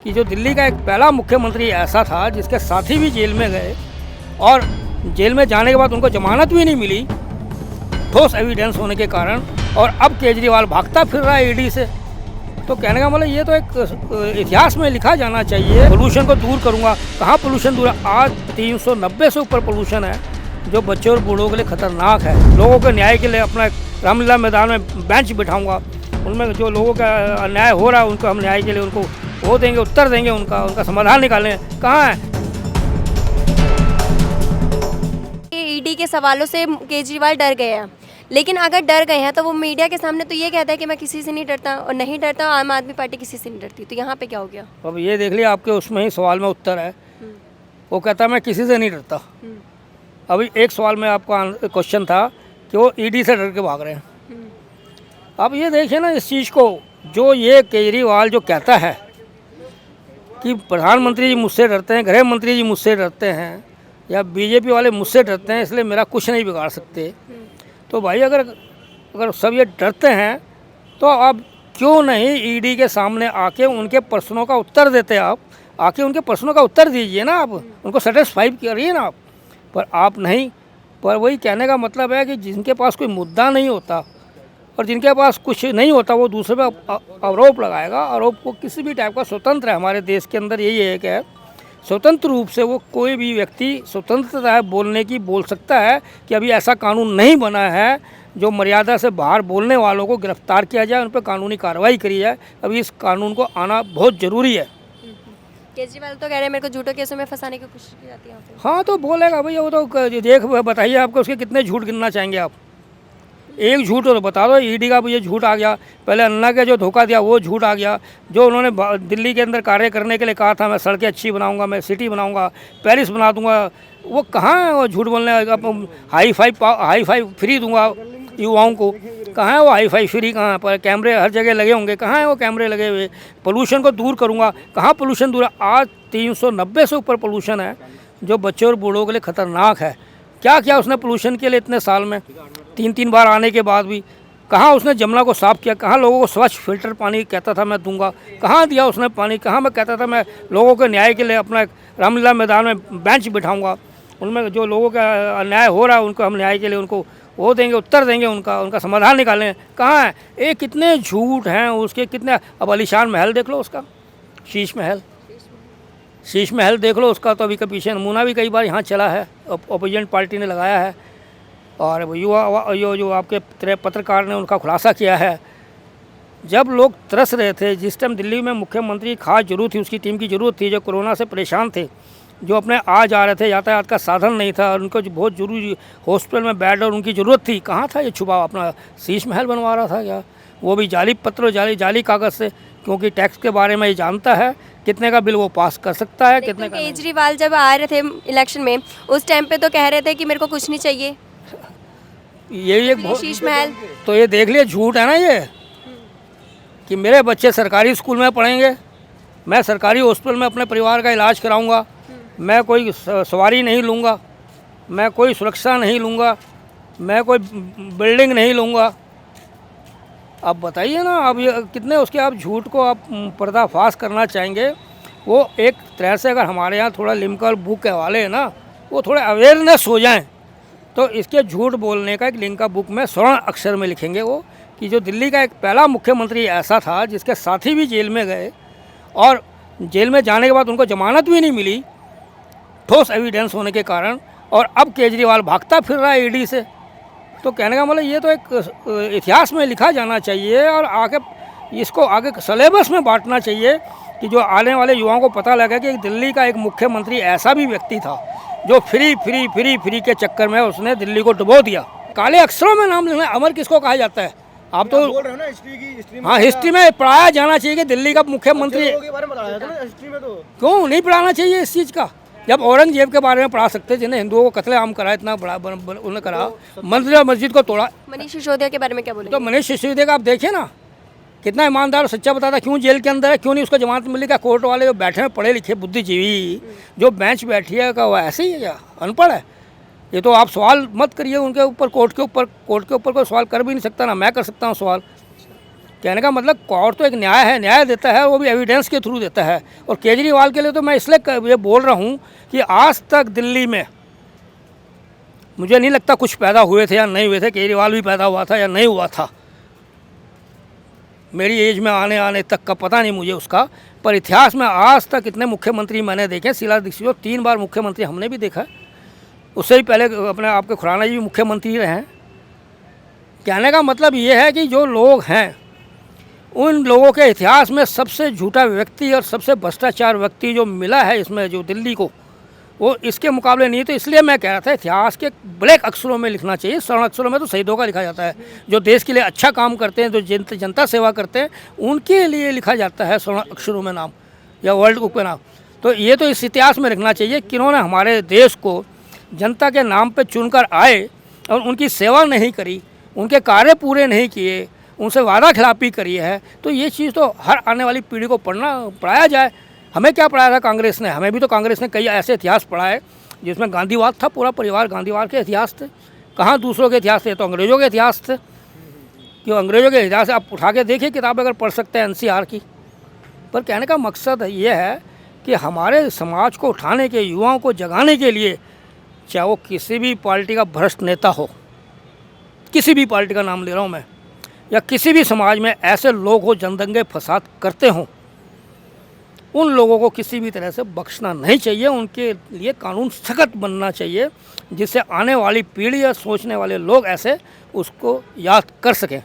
कि जो दिल्ली का एक पहला मुख्यमंत्री ऐसा था जिसके साथी भी जेल में गए और जेल में जाने के बाद उनको जमानत भी नहीं मिली ठोस एविडेंस होने के कारण, और अब केजरीवाल भागता फिर रहा है ईडी से। तो कहने का मतलब ये तो एक इतिहास में लिखा जाना चाहिए। पोल्यूशन को दूर करूंगा, कहाँ पोल्यूशन दूर है? आज 390 से ऊपर पोल्यूशन है जो बच्चों और बूढ़ों के लिए खतरनाक है। लोगों के न्याय के लिए अपना रामलीला मैदान में बेंच बिठाऊंगा, उनमें जो लोगों का अन्याय हो रहा है उनको हम न्याय के लिए उनको वो देंगे, उत्तर देंगे, उनका समाधान निकालें। कहाँ है? ईडी के सवालों से केजरीवाल डर गए हैं, लेकिन अगर डर गए हैं तो वो मीडिया के सामने तो ये कहता है कि मैं किसी से नहीं डरता, और नहीं डरता, आम आदमी पार्टी किसी से नहीं डरती। तो यहाँ पे क्या हो गया? अब ये देख लिया, आपके उसमें ही सवाल में उत्तर है। वो कहता है मैं किसी से नहीं डरता। अभी एक सवाल में आपका क्वेश्चन था कि वो ईडी से डर के भाग रहे हैं। अब ये देखिए ना इस चीज़ को, जो ये केजरीवाल जो कहता है कि प्रधानमंत्री जी मुझसे डरते हैं, गृह मंत्री जी मुझसे डरते हैं, या बीजेपी वाले मुझसे डरते हैं, इसलिए मेरा कुछ नहीं बिगाड़ सकते। तो भाई अगर सब ये डरते हैं तो आप क्यों नहीं ईडी के सामने आके उनके प्रश्नों का उत्तर देते? आप आके उनके प्रश्नों का उत्तर दीजिए ना, आप उनको सेटिस्फाई करिए ना आप। पर आप नहीं, पर वही कहने का मतलब है कि जिनके पास कोई मुद्दा नहीं होता और जिनके पास कुछ नहीं होता वो दूसरे पे आरोप लगाएगा। आरोप को किसी भी टाइप का स्वतंत्र है हमारे देश के अंदर, यही एक है स्वतंत्र रूप से वो कोई भी व्यक्ति स्वतंत्रता है बोलने की, बोल सकता है कि अभी ऐसा कानून नहीं बना है जो मर्यादा से बाहर बोलने वालों को गिरफ्तार किया जाए, उन पर कानूनी कार्रवाई करी जाए। अभी इस कानून को आना बहुत ज़रूरी है। केजरीवाल तो कह रहे हैं मेरे को झूठों केसों में फंसाने की कोशिश की जाती है यहाँ पे। हाँ तो बोलेगा भैया, वो तो देख बताइए आपको उसके कितने झूठ गिनना चाहेंगे आप? एक झूठ तो बता दो, ईडी का भी ये झूठ आ गया, पहले अन्ना के जो धोखा दिया वो झूठ आ गया, जो उन्होंने दिल्ली के अंदर कार्य करने के लिए कहा था मैं सड़कें अच्छी बनाऊंगा, मैं सिटी बनाऊंगा, पेरिस बना दूंगा, वो कहाँ है? वो झूठ बोलने हाई फाई फ्री दूंगा युवाओं को, कहाँ है वो हाई फाई फ्री? कहाँ पर कैमरे हर जगह लगे होंगे? कहाँ है वो कैमरे लगे हुए? पोल्यूशन को दूर करूँगा, कहाँ पोल्यूशन दूर है? आज 390 से ऊपर पोल्यूशन है जो बच्चों और बूढ़ों के लिए खतरनाक है। क्या किया उसने पोल्यूशन के लिए इतने साल में? 3 बार आने के बाद भी कहाँ उसने जमुना को साफ़ किया? कहाँ लोगों को स्वच्छ फिल्टर पानी कहता था मैं दूंगा? कहाँ दिया उसने पानी? कहाँ मैं कहता था मैं लोगों के न्याय के लिए अपना रामलीला मैदान में बेंच बिठाऊंगा, उनमें जो लोगों का अन्याय हो रहा है उनको हम न्याय के लिए उनको वो देंगे, उत्तर देंगे, उनका समाधान निकालें। कहाँ है? ये कितने झूठ हैं उसके, कितने। अब आलीशान महल देख लो उसका, शीश महल देख लो उसका, तो अभी का पीछे नमूना भी कई बार यहाँ चला है, अपोजिशन पार्टी ने लगाया है, और युवा जो आपके पत्रकार ने उनका खुलासा किया है। जब लोग तरस रहे थे, जिस टाइम दिल्ली में मुख्यमंत्री खास जरूरत थी, उसकी टीम की ज़रूरत थी, जो कोरोना से परेशान थे, जो अपने आ जा रहे थे, यातायात का साधन नहीं था और उनको जो बहुत जरूरी हॉस्पिटल में बेड और उनकी ज़रूरत थी, कहाँ था ये छुपा? अपना शीश महल बनवा रहा था क्या? वो भी जाली पत्र, जाली कागज़ से, क्योंकि टैक्स के बारे में ये जानता है कितने का बिल वो पास कर सकता है, कितने का। केजरीवाल जब आ रहे थे इलेक्शन में उस टाइम पे तो कह रहे थे कि मेरे को कुछ नहीं चाहिए, ये एक बहुत शीश महल। तो ये देख लिया झूठ है ना ये, कि मेरे बच्चे सरकारी स्कूल में पढ़ेंगे, मैं सरकारी हॉस्पिटल में अपने परिवार का इलाज कराऊंगा, मैं कोई सवारी नहीं लूँगा, मैं कोई सुरक्षा नहीं लूँगा, मैं कोई बिल्डिंग नहीं लूँगा। अब बताइए ना, अब ये कितने उसके आप झूठ को आप पर्दाफाश करना चाहेंगे? वो एक तरह से अगर हमारे यहाँ थोड़ा लिम्का बुक के हवाले है ना, वो थोड़े अवेयरनेस हो जाएं, तो इसके झूठ बोलने का एक लिम्का बुक में स्वर्ण अक्षर में लिखेंगे वो, कि जो दिल्ली का एक पहला मुख्यमंत्री ऐसा था जिसके साथी भी जेल में गए और जेल में जाने के बाद उनको जमानत भी नहीं मिली ठोस एविडेंस होने के कारण, और अब केजरीवाल भागता फिर रहा है ईडी से। तो कहने का मतलब ये तो एक इतिहास में लिखा जाना चाहिए, और आगे इसको आगे सिलेबस में बांटना चाहिए कि जो आने वाले युवाओं को पता लगे कि दिल्ली का एक मुख्यमंत्री ऐसा भी व्यक्ति था जो फ्री के चक्कर में उसने दिल्ली को डुबो दिया। काले अक्षरों में नाम लिखना, अमर किसको कहा जाता है? आप तो बोल रहे हो ना हिस्ट्री हाँ, हिस्ट्री में पढ़ाया जाना चाहिए कि दिल्ली का मुख्यमंत्री। के बारे में बताया था ना हिस्ट्री में, तो क्यों नहीं पढ़ाना चाहिए इस चीज़ का? जब औरंगजेब के बारे में पढ़ा सकते, जिन्हें हिंदुओं को कत्लेआम करा, इतना बड़ा उन्होंने करा, मंदिर और मस्जिद को तोड़ा। मनीष सिसोदिया के बारे में क्या बोले? तो मनीष सिसोदिया का आप देखिए ना, कितना ईमानदार और सच्चा बताता, क्यों जेल के अंदर है, क्यों नहीं उसको जमानत मिली? क्या कोर्ट वाले जो बैठे हैं पढ़े लिखे बुद्धिजीवी जो बेंच बैठी है, क्या वो ऐसे ही है क्या अनपढ़ है? ये तो आप सवाल मत करिए उनके ऊपर, कोर्ट के ऊपर कोई सवाल कर भी नहीं सकता, ना मैं कर सकता हूँ सवाल। कहने का मतलब कोर्ट तो एक न्याय है, न्याय देता है, वो भी एविडेंस के थ्रू देता है। और केजरीवाल के लिए तो मैं इसलिए ये बोल रहा हूँ कि आज तक दिल्ली में मुझे नहीं लगता कुछ पैदा हुए थे या नहीं हुए थे, केजरीवाल भी पैदा हुआ था या नहीं हुआ था, मेरी एज में आने तक का पता नहीं मुझे उसका। पर इतिहास में आज तक इतने मुख्यमंत्री मैंने देखे, शीला दीक्षित को 3 बार मुख्यमंत्री हमने भी देखा, उससे भी पहले अपने आपके खुराना जी भी मुख्यमंत्री रहे हैं। कहने का मतलब ये है कि जो लोग हैं उन लोगों के इतिहास में सबसे झूठा व्यक्ति और सबसे भ्रष्टाचार व्यक्ति जो मिला है इसमें, जो दिल्ली को, वो इसके मुकाबले नहीं। तो इसलिए मैं कह रहा था इतिहास के ब्लैक अक्षरों में लिखना चाहिए, स्वर्ण अक्षरों में तो शहीदों का लिखा जाता है, जो देश के लिए अच्छा काम करते हैं, जो जनता सेवा करते हैं, उनके लिए लिखा जाता है स्वर्ण अक्षरों में नाम या वर्ल्ड बुक में नाम। तो ये तो इस इतिहास में लिखना चाहिए कि इन्होंने हमारे देश को जनता के नाम पर चुनकर आए और उनकी सेवा नहीं करी, उनके कार्य पूरे नहीं किए, उनसे वादा खिलाफी करी है। तो ये चीज़ तो हर आने वाली पीढ़ी को पढ़ाया जाए। हमें क्या पढ़ाया था कांग्रेस ने? हमें भी तो कांग्रेस ने कई ऐसे इतिहास पढ़ाए जिसमें गांधीवाद था, पूरा परिवार गांधीवाद के इतिहास थे। कहाँ दूसरों के इतिहास थे? तो अंग्रेज़ों के इतिहास थे। क्यों अंग्रेज़ों के इतिहास आप उठा के देखिए किताब अगर पढ़ सकते हैं NCR की। पर कहने का मकसद ये है कि हमारे समाज को उठाने के, युवाओं को जगाने के लिए, चाहे वो किसी भी पार्टी का भ्रष्ट नेता हो, किसी भी पार्टी का नाम ले रहा हूँ मैं, या किसी भी समाज में ऐसे लोग हो जनदंगे फसाद करते हों, उन लोगों को किसी भी तरह से बख्शना नहीं चाहिए। उनके लिए कानून सख्त बनना चाहिए जिससे आने वाली पीढ़ी या सोचने वाले लोग ऐसे उसको याद कर सकें।